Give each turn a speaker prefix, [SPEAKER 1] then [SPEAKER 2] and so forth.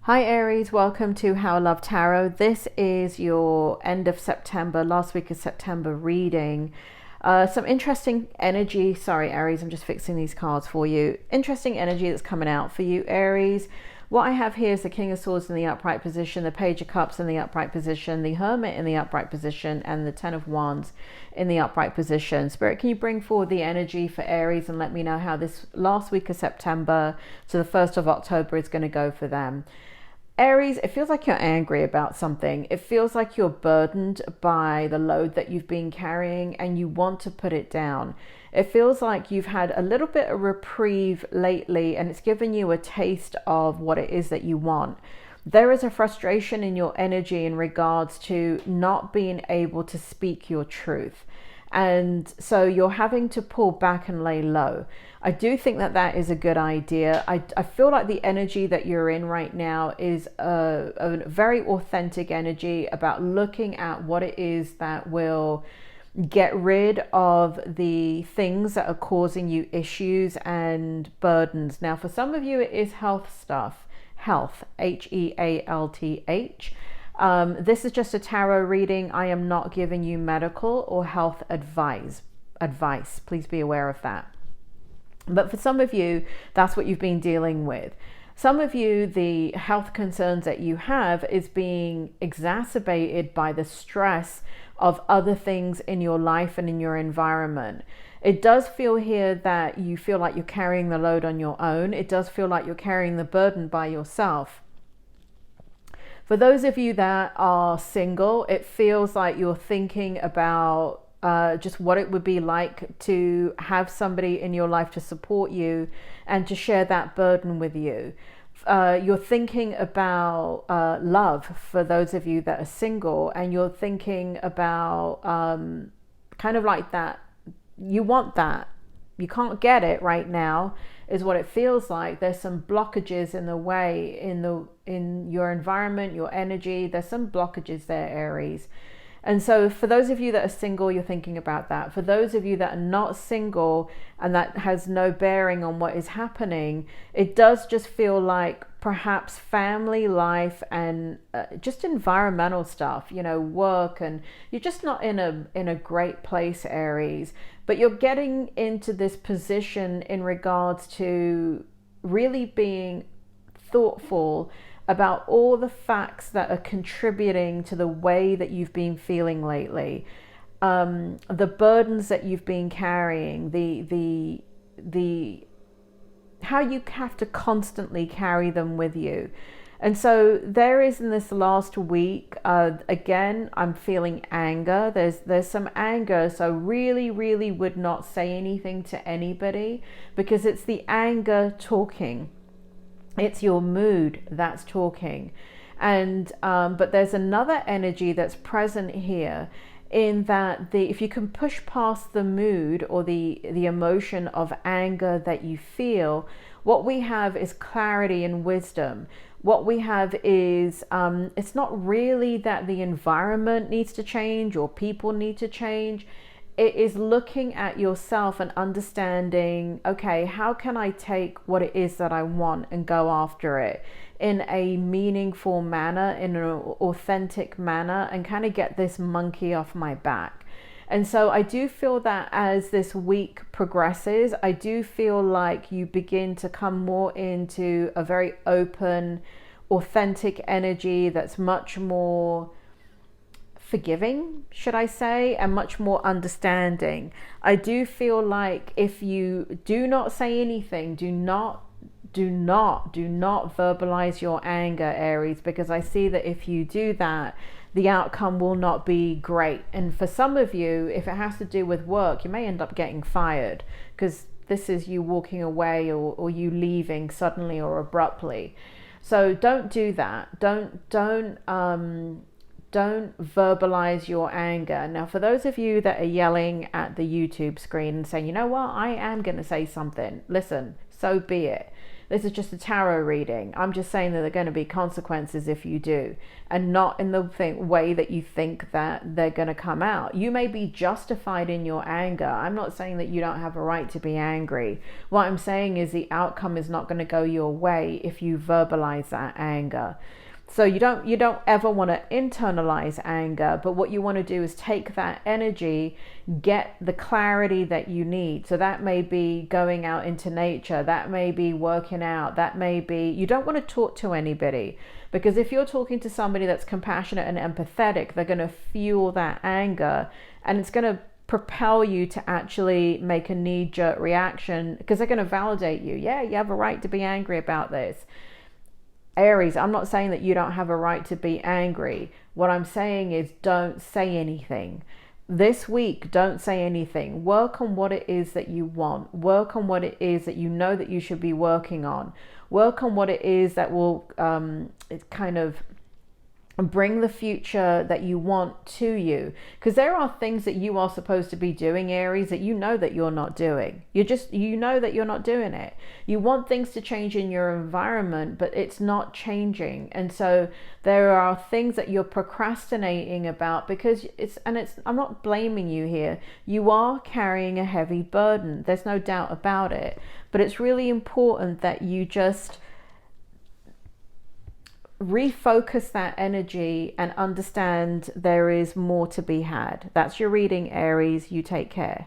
[SPEAKER 1] Hi Aries, welcome to How I Love Tarot. This is your end of September, last week of September reading. Some interesting energy. Sorry Aries, I'm just fixing these cards for you. Interesting energy that's coming out for you Aries. What I have here is the King of Swords in the upright position, the Page of Cups in the upright position, the Hermit in the upright position, and the Ten of Wands in the upright position. Spirit, can you bring forward the energy for Aries and let me know how this last week of September to the 1st of October is going to go for them? Aries, it feels like you're angry about something. It feels like you're burdened by the load that you've been carrying and you want to put it down. It feels like you've had a little bit of reprieve lately and it's given you a taste of what it is that you want. There is a frustration in your energy in regards to not being able to speak your truth. And so you're having to pull back and lay low. I do think that that is a good idea. I feel like the energy that you're in right now is a very authentic energy about looking at what it is that will get rid of the things that are causing you issues and burdens. Now, for some of you, it is health stuff. Health, Health. This is just a tarot reading. I am not giving you medical or health advice. Please be aware of that. But for some of you, that's what you've been dealing with. Some of you, the health concerns that you have is being exacerbated by the stress of other things in your life and in your environment. It does feel here that you feel like you're carrying the load on your own. It does feel like you're carrying the burden by yourself. For those of you that are single, it feels like you're thinking about just what it would be like to have somebody in your life to support you and to share that burden with you. You're thinking about love for those of you that are single, and you're thinking about kind of like that. You want that. You can't get it right now, is what it feels like. There's some blockages in the way, in your environment, your energy. There's some blockages there, Aries. And so for those of you that are single, you're thinking about that. For those of you that are not single and that has no bearing on what is happening, it does just feel like perhaps family life and just environmental stuff, you know, work, and you're just not in a great place, Aries. But you're getting into this position in regards to really being thoughtful about all the facts that are contributing to the way that you've been feeling lately, the burdens that you've been carrying, the how you have to constantly carry them with you. And so there is, in this last week, again, I'm feeling anger. There's some anger. So really would not say anything to anybody, because it's the anger talking. It's your mood that's talking. And but there's another energy that's present here, in that if you can push past the mood or the emotion of anger that you feel, what we have is clarity and wisdom. What we have is it's not really that the environment needs to change or people need to change. It is looking at yourself and understanding, okay, how can I take what it is that I want and go after it in a meaningful manner, in an authentic manner, and kind of get this monkey off my back. And so I do feel that as this week progresses, I do feel like you begin to come more into a very open, authentic energy that's much more forgiving, should I say, and much more understanding. I do feel like if you do not say anything, do not verbalize your anger, Aries, because I see that if you do that, the outcome will not be great. And for some of you, if it has to do with work, you may end up getting fired, because this is you walking away or you leaving suddenly or abruptly. So don't do that. Don't verbalize your anger. Now, for those of you that are yelling at the YouTube screen and saying, you know what, I am going to say something, listen, so be it. This is just a tarot reading. I'm just saying that there are going to be consequences if you do, and not in the way that you think that they're going to come out. You may be justified in your anger. I'm not saying that you don't have a right to be angry. What I'm saying is the outcome is not going to go your way if you verbalize that anger. So you don't ever want to internalize anger, but what you want to do is take that energy, get the clarity that you need. So that may be going out into nature, that may be working out, that may be, you don't want to talk to anybody, because if you're talking to somebody that's compassionate and empathetic, they're going to fuel that anger, and it's going to propel you to actually make a knee-jerk reaction, because they're going to validate you. Yeah, you have a right to be angry about this. Aries, I'm not saying that you don't have a right to be angry. What I'm saying is don't say anything. This week, don't say anything. Work on what it is that you want. Work on what it is that you know that you should be working on. Work on what it is that will kind of bring the future that you want to you, because there are things that you are supposed to be doing, Aries, that you know that you're not doing. You know that you're not doing it. You want things to change in your environment, but it's not changing, and so there are things that you're procrastinating about because I'm not blaming you here. You are carrying a heavy burden, there's no doubt about it, but it's really important that you just refocus that energy and understand there is more to be had. That's your reading, Aries. You take care.